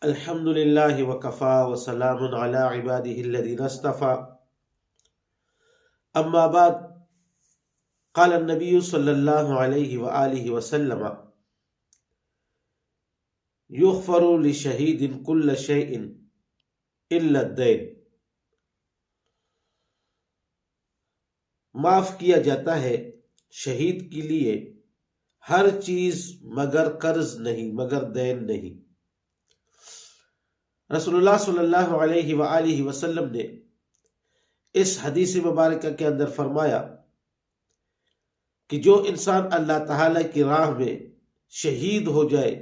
الحمد للہ وکفا وسلام علی عبادہ الذین اصطفى اما بعد قال النبی صلی اللہ علیہ وآلہ وسلم یغفر لشہید کل شیء الا الدین، معاف کیا جاتا ہے شہید کے لیے ہر چیز مگر قرض نہیں، مگر دین نہیں۔ رسول اللہ صلی اللہ علیہ وآلہ وسلم نے اس حدیث مبارکہ کے اندر فرمایا کہ جو انسان اللہ تعالی کی راہ میں شہید ہو جائے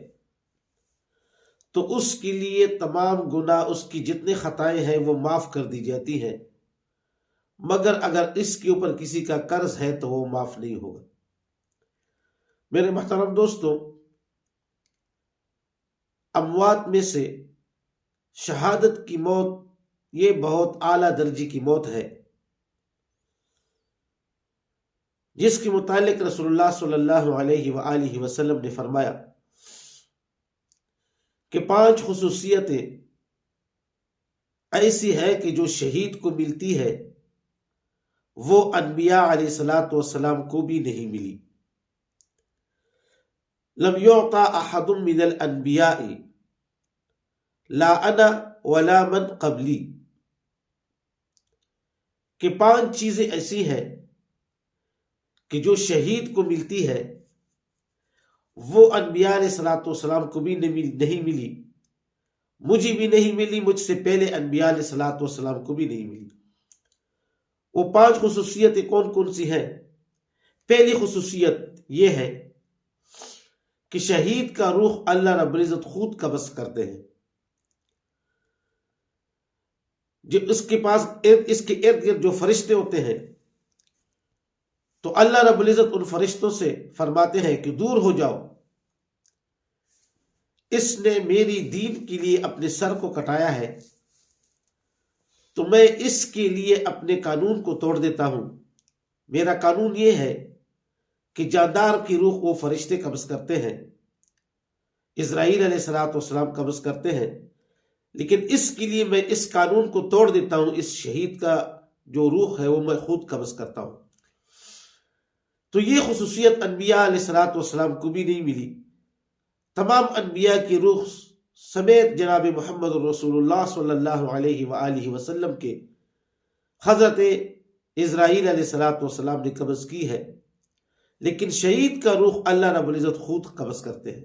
تو اس کے لیے تمام گناہ، اس کی جتنے خطائیں ہیں وہ معاف کر دی جاتی ہیں، مگر اگر اس کے اوپر کسی کا قرض ہے تو وہ معاف نہیں ہوگا۔ میرے محترم دوستوں، اموات میں سے شہادت کی موت یہ بہت اعلیٰ درجے کی موت ہے، جس کے متعلق رسول اللہ صلی اللہ علیہ وآلہ وسلم نے فرمایا کہ 5 خصوصیتیں ایسی ہے کہ جو شہید کو ملتی ہے وہ انبیاء علیہ الصلوۃ والسلام کو بھی نہیں ملی۔ لم یعطى احد من الانبیاء لا انا ولا من قبلی، کہ 5 چیزیں ایسی ہیں کہ جو شہید کو ملتی ہے وہ انبیاء علیہ الصلوۃ والسلام کو بھی نہیں ملی، مجھے بھی نہیں ملی، مجھ سے پہلے انبیاء علیہ الصلوۃ والسلام کو بھی نہیں ملی۔ وہ 5 خصوصیتیں کون کون سی ہیں؟ پہلی خصوصیت یہ ہے کہ شہید کا روح اللہ رب العزت خود قبض کرتے ہیں۔ جو اس کے ارد گرد جو فرشتے ہوتے ہیں تو اللہ رب العزت ان فرشتوں سے فرماتے ہیں کہ دور ہو جاؤ، اس نے میری دین کے لیے اپنے سر کو کٹایا ہے تو میں اس کے لیے اپنے قانون کو توڑ دیتا ہوں۔ میرا قانون یہ ہے کہ جاندار کی روح وہ فرشتے قبض کرتے ہیں، اسرائیل علیہ الصلوۃ والسلام قبض کرتے ہیں، لیکن اس کے لیے میں اس قانون کو توڑ دیتا ہوں، اس شہید کا جو روح ہے وہ میں خود قبض کرتا ہوں۔ تو یہ خصوصیت انبیاء علیہ الصلوۃ والسلام کو بھی نہیں ملی۔ تمام انبیاء کی روح سمیت جناب محمد رسول اللہ صلی اللہ علیہ وآلہ وسلم کے حضرت اسرائیل علیہ الصلوۃ والسلام نے قبض کی ہے، لیکن شہید کا روح اللہ رب العزت خود قبض کرتے ہیں۔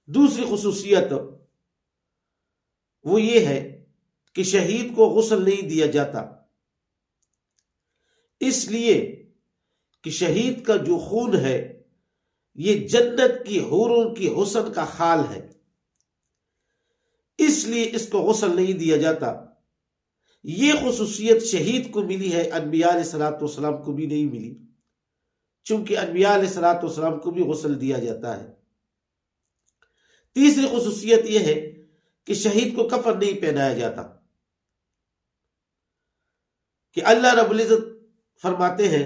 دوسری خصوصیت وہ یہ ہے کہ شہید کو غسل نہیں دیا جاتا، اس لیے کہ شہید کا جو خون ہے یہ جنت کی حوروں کی حسن کا خال ہے، اس لیے اس کو غسل نہیں دیا جاتا۔ یہ خصوصیت شہید کو ملی ہے، انبیاء علیہ الصلوۃ والسلام کو بھی نہیں ملی، چونکہ انبیاء علیہ الصلوۃ والسلام کو بھی غسل دیا جاتا ہے۔ تیسری خصوصیت یہ ہے کہ شہید کو کفن نہیں پہنایا جاتا، کہ اللہ رب العزت فرماتے ہیں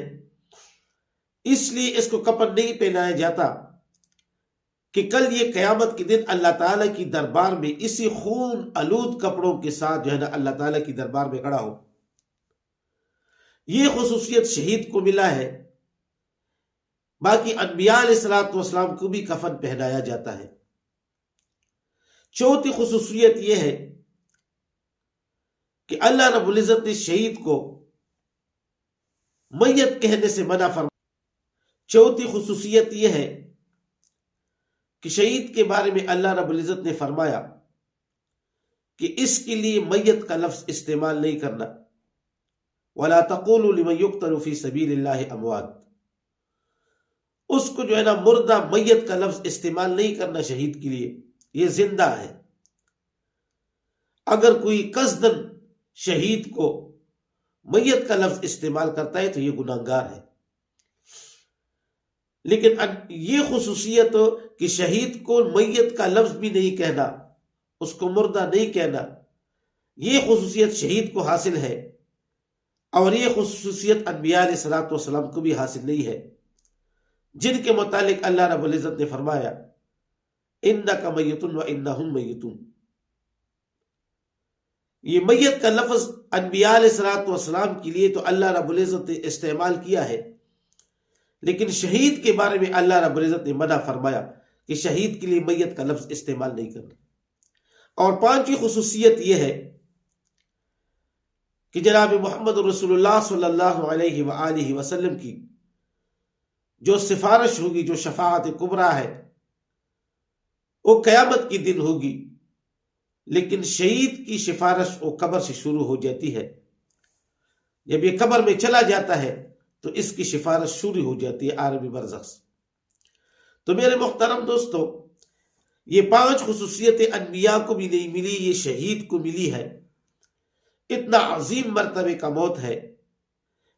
اس لیے اس کو کفن نہیں پہنایا جاتا کہ کل یہ قیامت کے دن اللہ تعالیٰ کی دربار میں اسی خون آلود کپڑوں کے ساتھ جو ہے نا اللہ تعالیٰ کی دربار میں کھڑا ہو۔ یہ خصوصیت شہید کو ملا ہے، باقی انبیاء علیہ الصلوۃ والسلام کو بھی کفن پہنایا جاتا ہے۔ چوتھی خصوصیت یہ ہے کہ اللہ رب العزت نے شہید کو میت کہنے سے منع فرمایا۔ چوتھی خصوصیت یہ ہے کہ شہید کے بارے میں اللہ رب العزت نے فرمایا کہ اس کے لیے میت کا لفظ استعمال نہیں کرنا، وَلَا تَقُولُوا لِمَنْ يُقْتَلُ فِي سَبِيلِ اللَّهِ أَمْوَاتٌ، اس کو جو ہے نا مردہ میت کا لفظ استعمال نہیں کرنا شہید کے لیے، یہ زندہ ہے۔ اگر کوئی قصدن شہید کو میت کا لفظ استعمال کرتا ہے تو یہ گناہگار ہے، لیکن یہ خصوصیت کہ شہید کو میت کا لفظ بھی نہیں کہنا، اس کو مردہ نہیں کہنا، یہ خصوصیت شہید کو حاصل ہے، اور یہ خصوصیت انبیاء علیہ الصلوۃ والسلام کو بھی حاصل نہیں ہے، جن کے متعلق اللہ رب العزت نے فرمایا انک میت و انہم میتون. یہ میت کا لفظ انبیاء علیہ الصلوۃ والسلام کے لیے تو اللہ رب العزت نے استعمال کیا ہے، لیکن شہید کے بارے میں اللہ رب العزت نے منع فرمایا کہ شہید کے لیے میت کا لفظ استعمال نہیں کرنا. اور پانچویں خصوصیت یہ ہے کہ جناب محمد رسول اللہ صلی اللہ علیہ وآلہ وسلم کی جو سفارش ہوگی، جو شفاعت کبریٰ ہے، وہ قیامت کی دن ہوگی، لیکن شہید کی سفارش وہ قبر سے شروع ہو جاتی ہے. جب یہ قبر میں چلا جاتا ہے تو اس کی سفارش شروع ہو جاتی ہے عالم برزخ سے. تو میرے محترم دوستو، یہ پانچ خصوصیتیں انبیاء کو بھی نہیں ملی، یہ شہید کو ملی ہے. اتنا عظیم مرتبے کا موت ہے،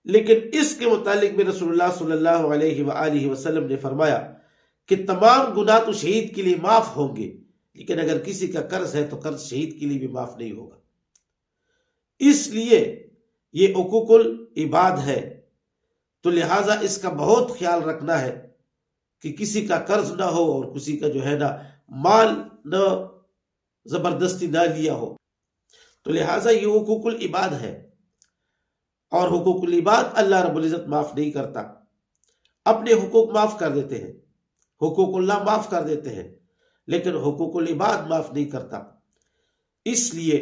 لیکن اس کے متعلق میں رسول اللہ صلی اللہ علیہ وآلہ وسلم نے فرمایا کہ تمام گناہ تو شہید کے لیے معاف ہوں گے، لیکن اگر کسی کا قرض ہے تو قرض شہید کے لیے بھی معاف نہیں ہوگا. اس لیے یہ حقوق العباد ہے، تو لہٰذا اس کا بہت خیال رکھنا ہے کہ کسی کا قرض نہ ہو اور کسی کا جو ہے نا مال نہ زبردستی نہ لیا ہو. تو لہٰذا یہ حقوق العباد ہے، اور حقوق العباد اللہ رب العزت معاف نہیں کرتا. اپنے حقوق معاف کر دیتے ہیں، حقوق اللہ معاف کر دیتے ہیں، لیکن حقوق العباد معاف نہیں کرتا. اس لیے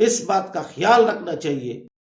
اس بات کا خیال رکھنا چاہیے